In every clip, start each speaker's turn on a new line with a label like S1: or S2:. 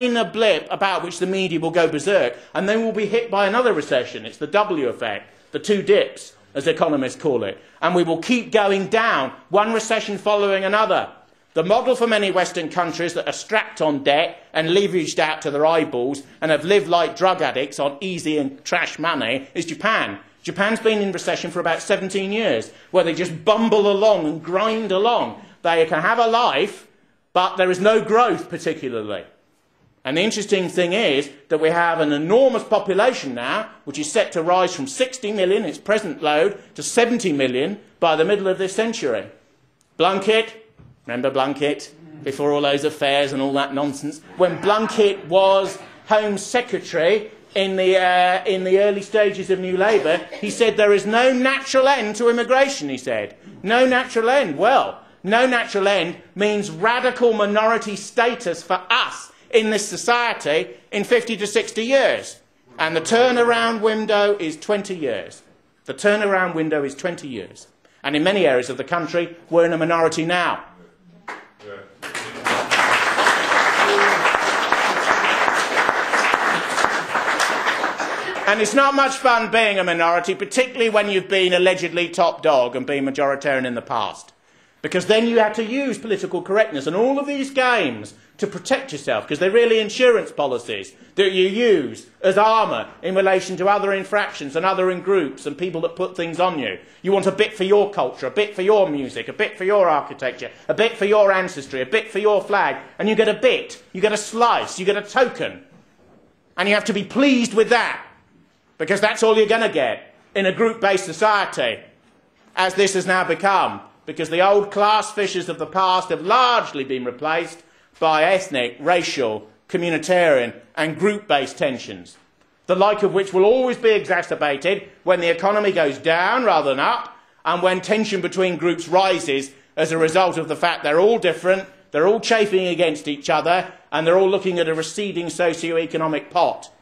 S1: minor blip about which the media will go berserk, and then we'll be hit by another recession. It's the W effect, the two dips, as economists call it. And we will keep going down, one recession following another. The model for many Western countries that are strapped on debt and leveraged out to their eyeballs and have lived like drug addicts on easy and trash money is Japan. Japan's been in recession for about 17 years, where they just bumble along and grind along. They can have a life, but there is no growth particularly. And the interesting thing is that we have an enormous population now, which is set to rise from 60 million, its present load, to 70 million by the middle of this century. Blunkett, remember Blunkett, before all those affairs and all that nonsense? When Blunkett was Home Secretary in the early stages of New Labour, he said there is no natural end to immigration, he said. No natural end. Well, no natural end means radical minority status for us in this society in 50 to 60 years. And the turnaround window is 20 years. The turnaround window is 20 years. And in many areas of the country, we're in a minority now. And it's not much fun being a minority, particularly when you've been allegedly top dog and been majoritarian in the past. Because then you have to use political correctness and all of these games to protect yourself, because they're really insurance policies that you use as armour in relation to other infractions and other groups and people that put things on you. You want a bit for your culture, a bit for your music, a bit for your architecture, a bit for your ancestry, a bit for your flag, and you get a bit, you get a slice, you get a token. And you have to be pleased with that, because that's all you're going to get in a group-based society, as this has now become, because the old class fissures of the past have largely been replaced by ethnic, racial, communitarian and group-based tensions, the like of which will always be exacerbated when the economy goes down rather than up, and when tension between groups rises as a result of the fact they're all different, they're all chafing against each other, and they're all looking at a receding socio-economic pot.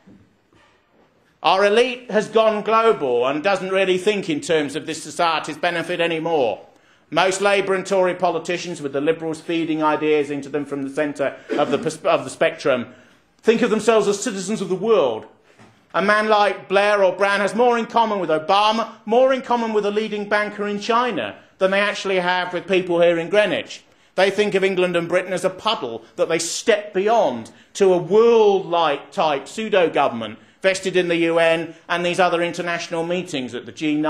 S1: Our elite has gone global and doesn't really think in terms of this society's benefit anymore. Most Labour and Tory politicians, with the Liberals feeding ideas into them from the centre of the spectrum, think of themselves as citizens of the world. A man like Blair or Brown has more in common with Obama, more in common with a leading banker in China, than they actually have with people here in Greenwich. They think of England and Britain as a puddle that they step beyond to a world-like type pseudo-government vested in the UN and these other international meetings at the G9,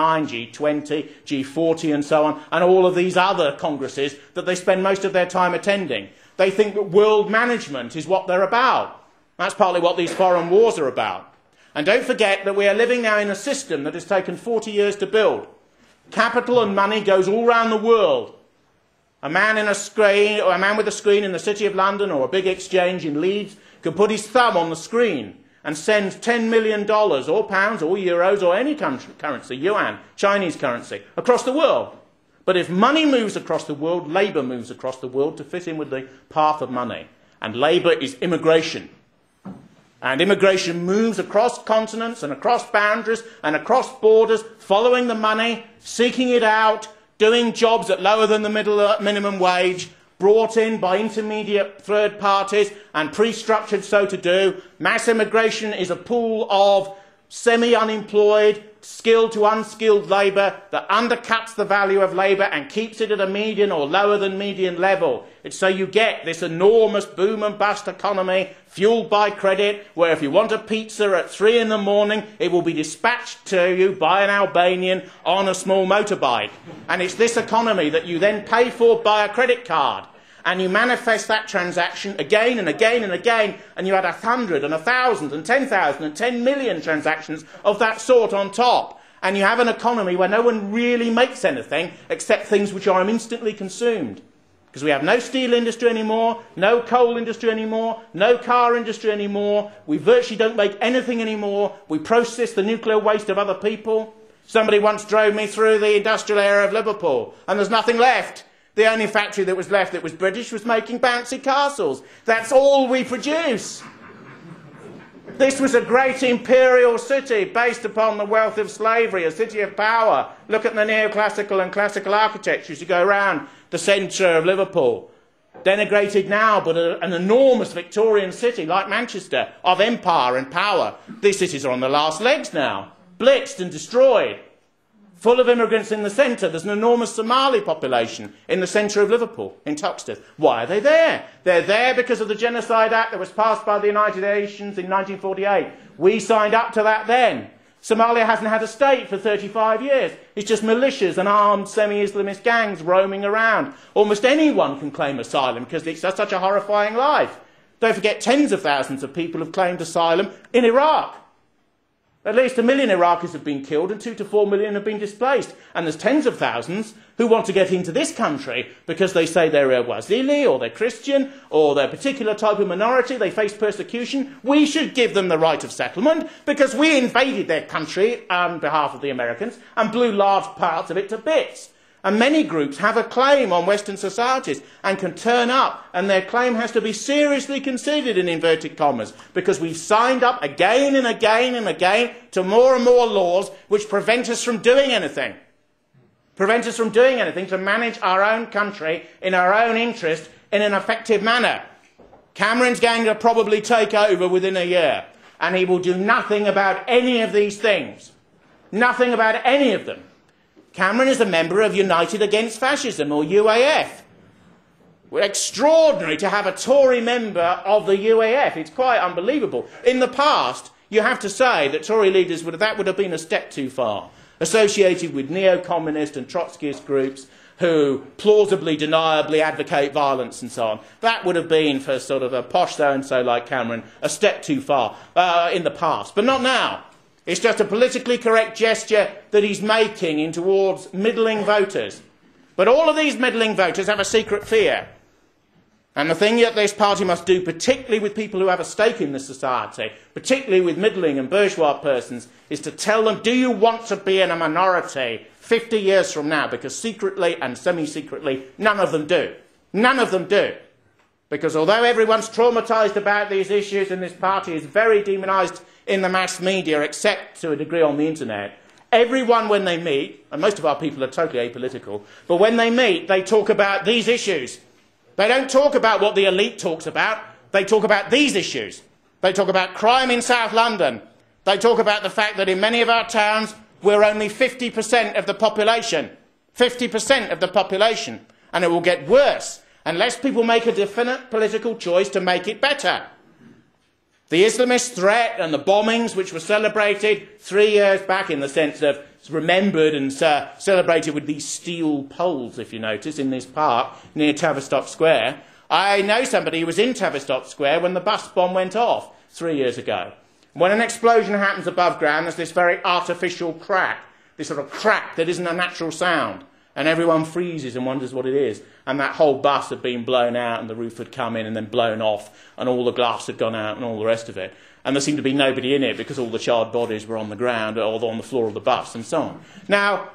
S1: G20, G40 and so on, and all of these other congresses that they spend most of their time attending. They think that world management is what they're about. That's partly what these foreign wars are about. And don't forget that we are living now in a system that has taken 40 years to build. Capital and money goes all around the world. A man in a screen, or a man with a screen in the City of London or a big exchange in Leeds can put his thumb on the screen and send $10 million, or pounds, or euros, or any currency, yuan, Chinese currency, across the world. But if money moves across the world, labour moves across the world to fit in with the path of money. And labour is immigration. And immigration moves across continents and across boundaries and across borders, following the money, seeking it out, doing jobs at lower than the minimum wage, brought in by intermediate third parties and pre-structured so to do. Mass immigration is a pool of semi-unemployed, skilled to unskilled labour that undercuts the value of labour and keeps it at a median or lower than median level. It's so you get this enormous boom and bust economy fuelled by credit, where if you want a pizza at 3 in the morning, it will be dispatched to you by an Albanian on a small motorbike. And it's this economy that you then pay for by a credit card. And you manifest that transaction again and again and again, and you add 100 and 1,000 and 10,000 and 10 million transactions of that sort on top. And you have an economy where no one really makes anything except things which are instantly consumed. Because we have no steel industry anymore, no coal industry anymore, no car industry anymore. We virtually don't make anything anymore. We process the nuclear waste of other people. Somebody once drove me through the industrial area of Liverpool, and there's nothing left. The only factory that was left that was British was making bouncy castles. That's all we produce. This was a great imperial city based upon the wealth of slavery, a city of power. Look at the neoclassical and classical architecture as you go around the centre of Liverpool. denigrated now, but an enormous Victorian city like Manchester, of empire and power. These cities are on the last legs now, blitzed and destroyed, full of immigrants in the centre. There's an enormous Somali population in the centre of Liverpool, in Tuxteth. Why are they there? They're there because of the Genocide Act that was passed by the United Nations in 1948. We signed up to that then. Somalia hasn't had a state for 35 years. It's just militias and armed semi-Islamist gangs roaming around. Almost anyone can claim asylum because it's such a horrifying life. Don't forget, tens of thousands of people have claimed asylum in Iraq. At least 1 million Iraqis have been killed and 2 to 4 million have been displaced. And there's tens of thousands who want to get into this country because they say they're a Wazili or they're Christian or they're a particular type of minority, they face persecution. We should give them the right of settlement because we invaded their country on behalf of the Americans and blew large parts of it to bits. And many groups have a claim on Western societies and can turn up, and their claim has to be seriously considered in inverted commas because we've signed up again and again and again to more and more laws which prevent us from doing anything. Prevent us from doing anything to manage our own country in our own interest in an effective manner. Cameron's going to probably take over within a year, and he will do nothing about any of these things. Nothing about any of them. Cameron is a member of United Against Fascism, or UAF. Well, extraordinary to have a Tory member of the UAF. It's quite unbelievable. In the past, you have to say that Tory leaders would have been a step too far, associated with neo-communist and Trotskyist groups who plausibly, deniably advocate violence and so on. That would have been, for sort of a posh so-and-so like Cameron, a step too far in the past. But not now. It's just a politically correct gesture that he's making in towards middling voters. But all of these middling voters have a secret fear. And the thing that this party must do, particularly with people who have a stake in the society, particularly with middling and bourgeois persons, is to tell them, do you want to be in a minority 50 years from now? Because secretly and semi-secretly, none of them do. None of them do. Because although everyone's traumatised about these issues and this party is very demonised in the mass media, except to a degree on the internet, everyone when they meet, and most of our people are totally apolitical, but when they meet, they talk about these issues. They don't talk about what the elite talks about. They talk about these issues. They talk about crime in South London. They talk about the fact that in many of our towns, we're only 50% of the population. 50% of the population. And it will get worse unless people make a definite political choice to make it better. The Islamist threat and the bombings which were celebrated 3 years back, in the sense of remembered and celebrated with these steel poles, if you notice, in this park near Tavistock Square. I know somebody who was in Tavistock Square when the bus bomb went off 3 years ago. When an explosion happens above ground, there's this very artificial crack, this sort of crack that isn't a natural sound. And everyone freezes and wonders what it is. And that whole bus had been blown out and the roof had come in and then blown off and all the glass had gone out and all the rest of it. And there seemed to be nobody in it because all the charred bodies were on the ground or on the floor of the bus and so on. Now,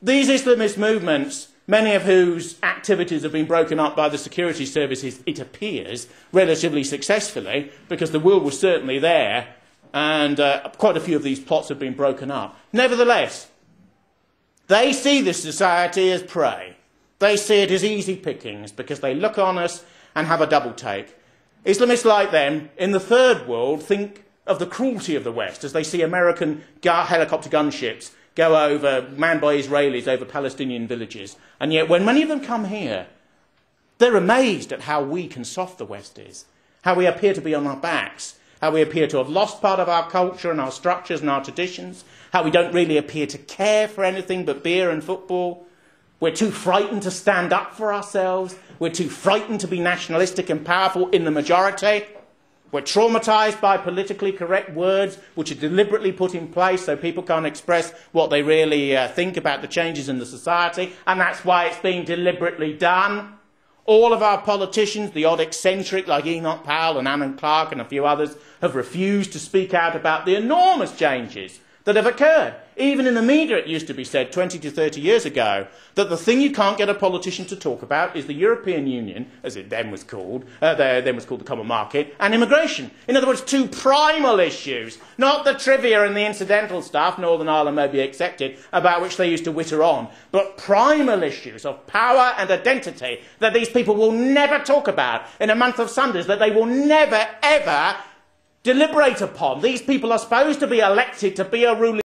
S1: these Islamist movements, many of whose activities have been broken up by the security services, it appears, relatively successfully, because the will was certainly there and quite a few of these plots have been broken up. Nevertheless, they see this society as prey. They see it as easy pickings because they look on us and have a double take. Islamists like them in the third world think of the cruelty of the West as they see American helicopter gunships go over, manned by Israelis, over Palestinian villages. And yet when many of them come here, they're amazed at how weak and soft the West is, how we appear to be on our backs, how we appear to have lost part of our culture and our structures and our traditions, how we don't really appear to care for anything but beer and football. We're too frightened to stand up for ourselves. We're too frightened to be nationalistic and powerful in the majority. We're traumatised by politically correct words which are deliberately put in place so people can't express what they really think about the changes in the society, and that's why it's being deliberately done. All of our politicians, the odd eccentric like Enoch Powell and Alan Clark and a few others, have refused to speak out about the enormous changes that have occurred. Even in the media it used to be said 20 to 30 years ago that the thing you can't get a politician to talk about is the European Union, as it then was called the Common Market, and immigration. In other words, two primal issues, not the trivia and the incidental stuff, Northern Ireland may be accepted, about which they used to witter on, but primal issues of power and identity that these people will never talk about in a month of Sundays, that they will never, ever deliberate upon. These people are supposed to be elected to be a ruling